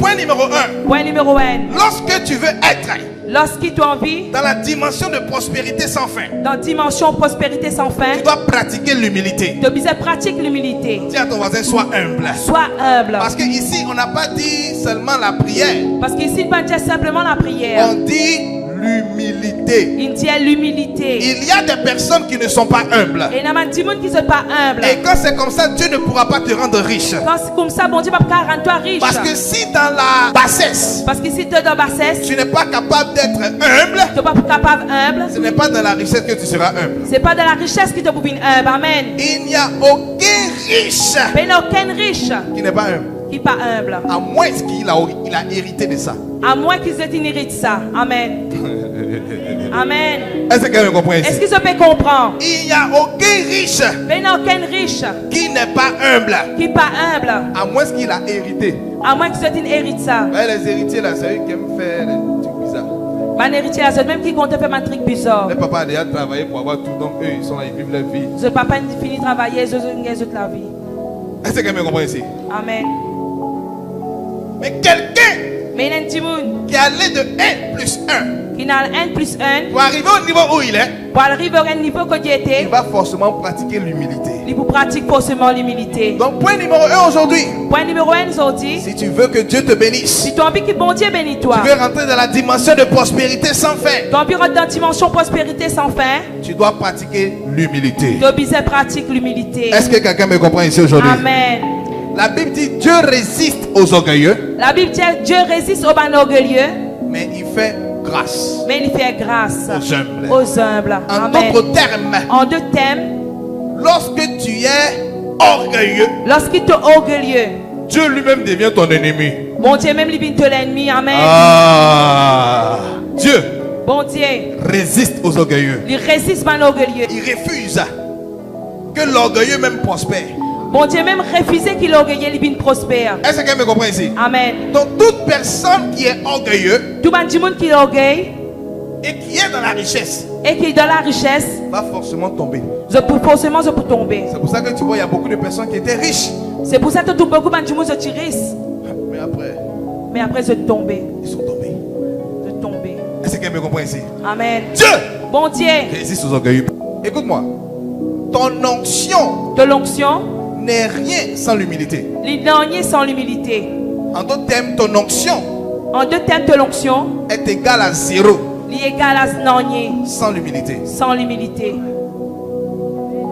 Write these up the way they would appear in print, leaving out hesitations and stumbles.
point numéro 1. Point numéro 1. Lorsque tu veux être Lorsqu'il tu envie, dans la dimension de prospérité sans fin, dans dimension prospérité sans fin, tu dois pratiquer l'humilité. de biser pratique l'humilité. Dis à ton voisin, sois humble. Sois humble. Parce qu'ici, on n'a pas dit seulement la prière. Parce qu'ici, il ne pas dire simplement la prière. On dit l'humilité. Il dit l'humilité. Il y a des personnes qui ne sont pas humbles. Et il y a des gens qui ne sont pas humbles. Et quand c'est comme ça, Dieu ne pourra pas te rendre riche. Quand c'est comme ça, bon Dieu va pas rendre toi riche. Parce que si dans la bassesse, Parce que si tu es dans la bassesse, tu n'es pas capable d'être humble, tu n'es pas capable humble. ce n'est pas dans la richesse que tu seras humble. C'est pas de la richesse qui te pousse humble. Amen. Il n'y a aucun riche Mais il n'y a aucun riche qui n'est pas humble. qui n'est pas humble. À moins qu'il a hérité de ça. À moins qu'ils aient inhérité ça. Amen. Amen. Est-ce que quelqu'un comprend Est-ce ici? que ça peut comprendre? Il n'y a aucun riche Mais il n'y a aucun riche qui n'est pas humble. qui n'est pas humble. À moins qu'il a hérité. À moins qu'ils aient inhérité ça. Ouais, les héritiers là, c'est eux qui aiment faire des trucs bizarres. Mon héritier, c'est même qui compte faire un truc bizarre. Les papas a déjà travaillé pour avoir tout, donc eux ils sont là, ils vivent leur vie. Le papa a fini de travailler, ils ont la vie. Est-ce que quelqu'un comprend ici? Amen. Mais quelqu'un Mais il y a un petit monde qui allait de 1 plus 1 qui n'a 1 plus 1. pour arriver au niveau où il est, Pour arriver à un niveau que Dieu il était, va forcément pratiquer l'humilité. il faut pratiquer forcément l'humilité. Donc point numéro 1 aujourd'hui, Point numéro 1, nous avons dit, si tu veux que Dieu te bénisse, si tu as envie que bon Dieu bénisse toi, tu veux rentrer dans la dimension de prospérité sans fin, tu as envie de rentrer dans la dimension prospérité sans fin, tu dois pratiquer l'humilité. tu dois pratique l'humilité. Est-ce que quelqu'un me comprend ici aujourd'hui? Amen. La Bible dit Dieu résiste aux orgueilleux, La Bible dit Dieu résiste aux orgueilleux, mais il fait grâce mais il fait grâce aux humbles. aux humbles. En Amen. d'autres termes, En deux thèmes, lorsque tu es orgueilleux, lorsqu'il te orgueilleux, Dieu lui-même devient ton ennemi. bon Dieu même lui vient te l'ennemi. Amen. Ah, Dieu Bon Dieu, résiste aux orgueilleux. il résiste aux orgueilleux. Il refuse que l'orgueilleux même prospère. Bon Dieu même refusé qu'il orgueilleux, il vient prospère. Est-ce que quelqu'un me comprend ici? Amen. Donc toute personne qui est orgueilleux Tout le monde qui orgueille et qui est dans la richesse et qui est dans la richesse, va forcément tomber. forcément je peux tomber. C'est pour ça que tu vois, il y a beaucoup de personnes qui étaient riches. C'est pour ça que tout beaucoup de gens se tirent. Mais après, Mais après je tomber. ils sont tombés. Je tomber. Est-ce que quelqu'un me comprend ici? Amen. Dieu Bon Dieu, résiste aux orgueilleux. Écoute-moi. Ton onction de l'onction, n'est rien sans l'humilité. l'ignorance sans l'humilité. En d'autres termes, ton onction En deux thèmes de l'onction, est égale à 0 il est égal à l'ignorance sans l'humilité. sans l'humilité.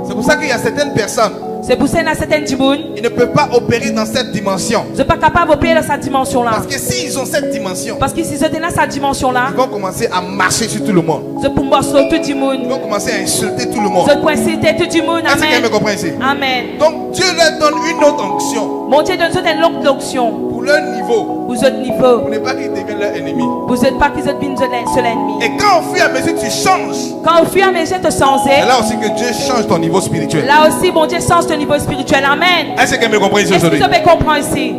C'est pour ça qu'il y a certaines personnes C'est pour ça qu'il y a certaines gens qui ne peuvent pas opérer dans cette dimension. je ne suis pas capable d'opérer dans cette dimension-là. Parce que s'ils ont cette dimension, Parce que si je suis dans cette dimension-là, ils vont commencer à marcher sur tout le monde. je peux me sur tout le Ils monde. vont commencer à insulter tout le monde. Je peux inciter tout le monde. Est-ce que quelqu'un me Amen. comprend ici? Amen. Donc Dieu leur donne une autre onction Mon Dieu donne une longue onction. pour leur niveau, Vous êtes niveau. pour ne pas qu'ils deviennent leur ennemi. Vous n'êtes pas qu'ils êtes bien seul ennemi. Et quand au fur et à mesure tu changes, Quand au fur et à mesure de changer, c'est là aussi que Dieu change ton niveau spirituel. là aussi, mon Dieu change ton niveau spirituel. Amen. Est-ce que quelqu'un me comprend ici Est-ce que aujourd'hui? vous pouvez comprendre ici?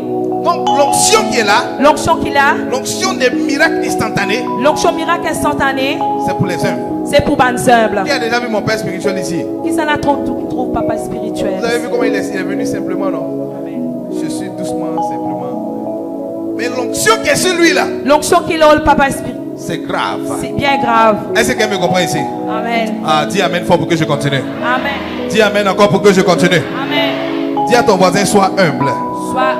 Donc l'onction qui est là, L'onction qu'il a, l'onction des miracles instantanés, l'onction miracle instantané, c'est pour les humbles. c'est pour les humbles. Qui a déjà vu mon père spirituel ici? Qui s'en a trouve papa spirituel? Vous avez vu comment il est venu simplement, non? Amen. Je suis doucement, simplement. Mais l'onction qui est sur lui là, L'onction qu'il a, le papa spirituel, c'est grave. c'est bien grave. Est-ce que quelqu'un me comprend ici? Amen. Ah, dis amen fort pour que je continue. Amen. Dis amen encore pour que je continue. Amen. Dis à ton voisin, sois humble. Sois